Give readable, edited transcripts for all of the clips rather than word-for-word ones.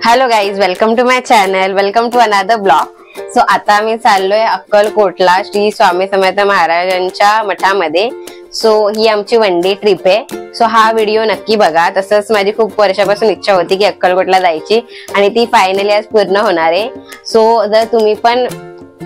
Hello guys, welcome to my channel, welcome to another blog. So आता आम्ही चाललोय अक्कलकोटला श्री स्वामी समर्थ महाराजांच्या मठामध्ये. सो ही आमची वन डे ट्रिप आहे. सो हा व्हिडिओ नक्की बघा. तसंच माझी खूप वर्षापासून इच्छा होती की अक्कलकोटला जायची आणि ती फायनली आज पूर्ण होणार आहे. सो जर तुम्ही पण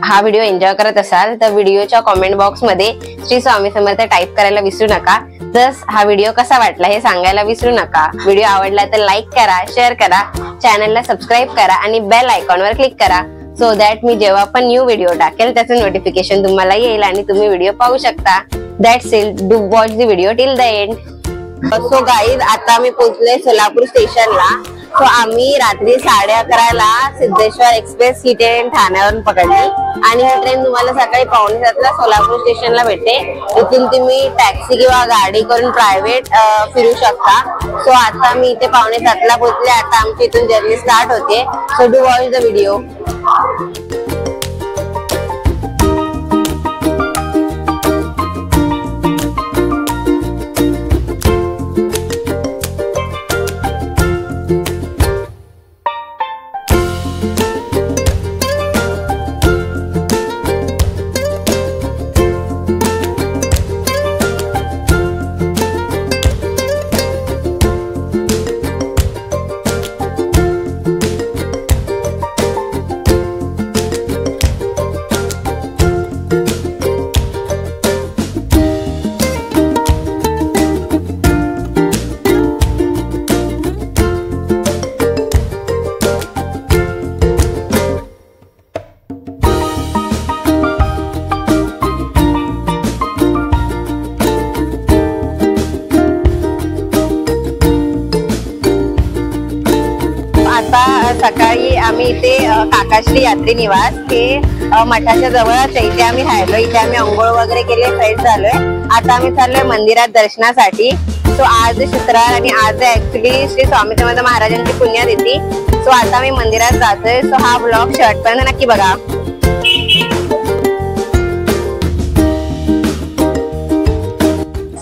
हा व्हिडिओ एन्जॉय करत असाल तर व्हिडिओच्या कॉमेंट बॉक्स मध्ये श्री स्वामी समर्थ टाइप करायला विसरू नका. जस हा व्हिडिओ कसा वाटला हे सांगायला विसरू नका. व्हिडिओ आवडला तर लाईक करा, शेअर करा, चॅनलला सबस्क्राईब करा आणि बेल आयकॉनवर क्लिक करा. सो दॅट मी जेव्हा पण न्यू व्हिडिओ टाकेल त्याचं नोटिफिकेशन तुम्हाला येईल आणि तुम्ही व्हिडिओ पाहू शकता. That's it. Do watch the video till the end. So guys, आता आम्ही पोहोचलोय सोलापूर स्टेशनला. सो आम्ही रात्री 11:30ला सिद्धेश्वर एक्सप्रेस ही ट्रेन ठाण्यावरून पकडली आणि ही ट्रेन तुम्हाला सकाळी 6:45ला सोलापूर स्टेशनला भेटते. इथून तुम्ही टॅक्सी किंवा गाडी करून प्रायव्हेट फिरू शकता. सो आता मी इथे 6:45ला पोहोचले. आता आमची इथून जर्नी स्टार्ट होते. So do watch the video. आता सकाळी आम्ही इथे काकाश्री यात्री निवास हे मठाच्या जवळच आहे. इथे आम्ही राहिलो. इथे आम्ही अंघोळ वगैरे केले, फ्रेश झालोय. आता आम्ही चाललोय मंदिरात दर्शनासाठी. सो आज शुक्रवार आणि आज ऍक्च्युली श्री स्वामी समर्थ महाराजांची पुण्यतिथी. सो आता आम्ही मंदिरात जातोय. सो हा ब्लॉग शेवटपर्यंत नक्की बघा.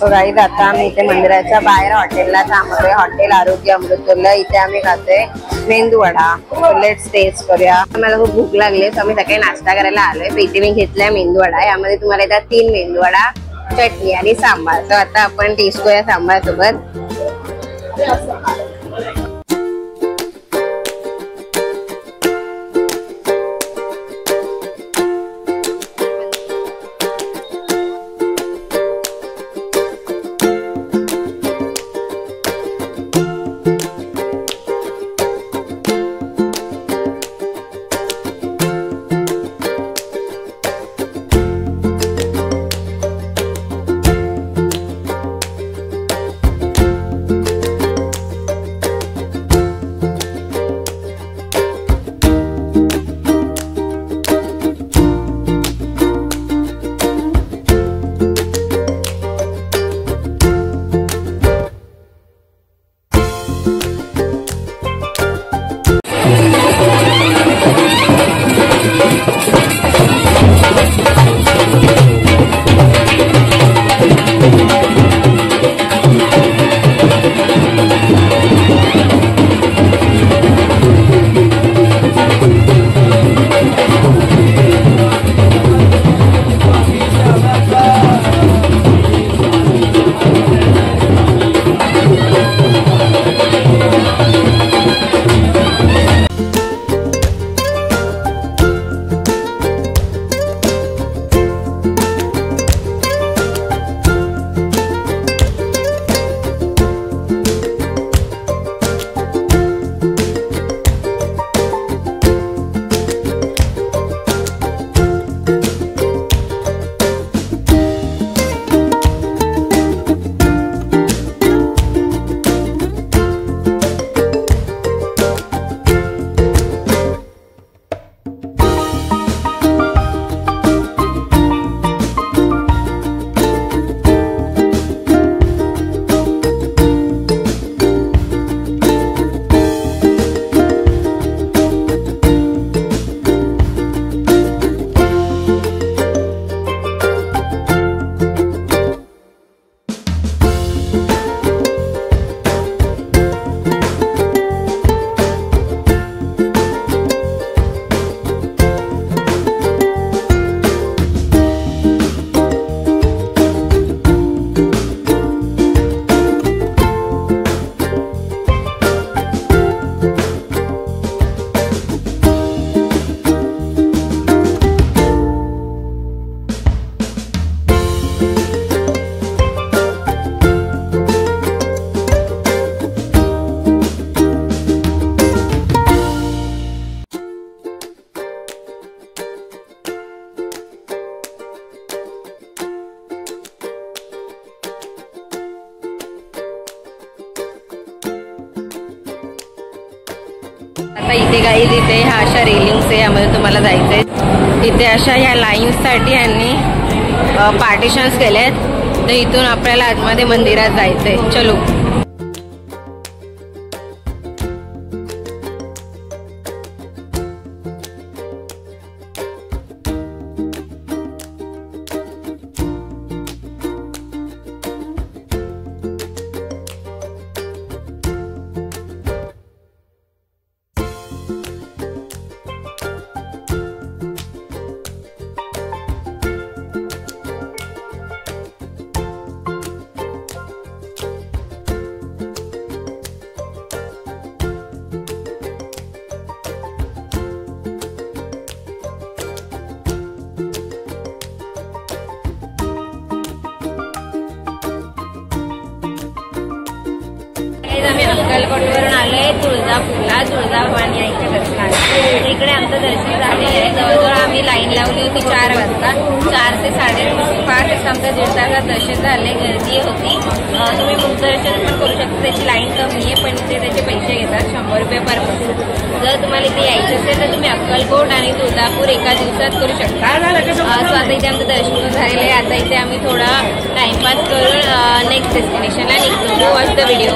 सो गाईज, आता आम्ही इथे मंदिराच्या बाहेर हॉटेलला थांबलोय. हॉटेल आरोग्य अमृतोल्ला. इथे आम्ही खातोय मेंदू वडा. लेट्स टेस्ट करूया. मला खूप भूक लागली. सो आम्ही सकाळी नाश्ता करायला आलोय. इथे मी घेतलाय मेंदू वडा. यामध्ये तुम्हाला येतात 3 मेंदू वडा, चटणी आणि सांबार. तर आता आपण टेस्ट करूया सांबार सोबत. तर इथे गाईज इथे ह्या अशा रेलिंग्स आहे, यामध्ये तुम्हाला जायचंय. इथे अशा ह्या लाईन्ससाठी यांनी पार्टिशन्स केले आहेत. तर इथून आपल्याला आतमध्ये मंदिरात जायचंय. चलो. आम्ही अक्कलकोटवरून आलोय तुळजापूरला, तुळजाभवानी आईच्या दर्शनाला. इकडे आमचं दर्शन झाले आहे. जवळजवळ आम्ही लाईन लावली होती 4 वाजता. 4 ते 5:30 असं आमचं 1.5 तासात दर्शन झाले. गर्दी होती. तुम्ही मुख दर्शन पण करू शकता. त्याची लाईन कमी आहे पण ते त्याचे पैसे घेतात, 100 रुपये पर पर्सन. जर तुम्हाला इथे यायचं असेल तर तुम्ही अक्कलकोट आणि तुळजापूर एका दिवसात करू शकता. सो आता इथे आमचं दर्शन झालेलं आहे. आता इथे आम्ही थोडा टाइमपास करून नेक्स्ट डेस्टिनेशनला निघतो. Watch the video.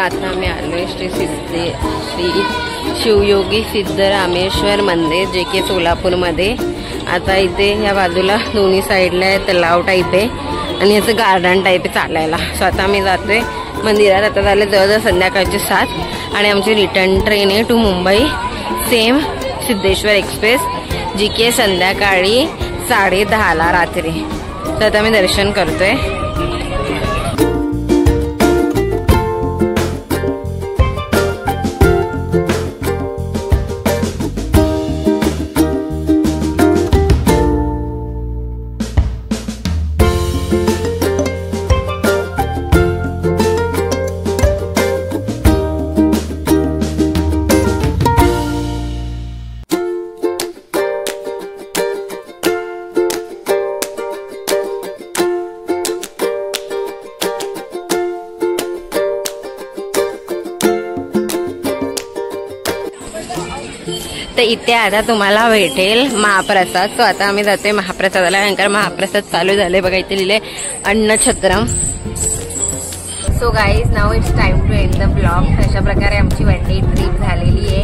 आता आम्ही आलोय श्री शिवयोगी सिद्धरामेश्वर मंदिर, जे की सोलापूरमध्ये. आता इथे ह्या बाजूला दोन्ही साईडला तलाव टाईप आहे आणि याचं गार्डन टाईप आहे चालायला. सो आता आम्ही जातोय मंदिरात. आता झाले जवळजवळ संध्याकाळचे 7 आणि आमची रिटर्न ट्रेन आहे to Mumbai, same Siddheshwar express, जी की संध्याकाळी 10:30 रात्री. तर आता आम्ही दर्शन करतोय. तर इथे आता तुम्हाला भेटेल महाप्रसाद. सो आता आम्ही जातोय महाप्रसादाला, कारण महाप्रसाद चालू झाले. बघा इथे लिहिले अन्नछत्रम. So guys, now it's time to end the blog. अशा प्रकारे आमची 1 डे ट्रिप झालेली आहे.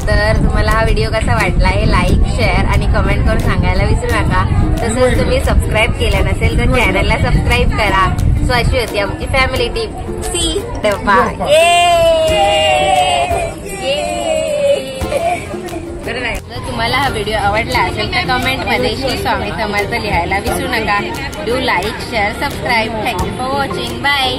तर तुम्हाला हा व्हिडिओ कसा वाटला आहे लाईक, शेअर आणि कमेंट करून सांगायला विसरू नका. तसंच तुम्ही सबस्क्राईब केलं नसेल तर चॅनलला सबस्क्राईब करा. सो अशी होती आमची फॅमिली ट्रिप. सी डब्बा. जर तुम्हाला हा व्हिडिओ आवडला असेल तर कमेंटमध्ये श्री स्वामी समर्थ लिहायला विसरू नका. Do like, share, subscribe. Thank you for watching. Bye.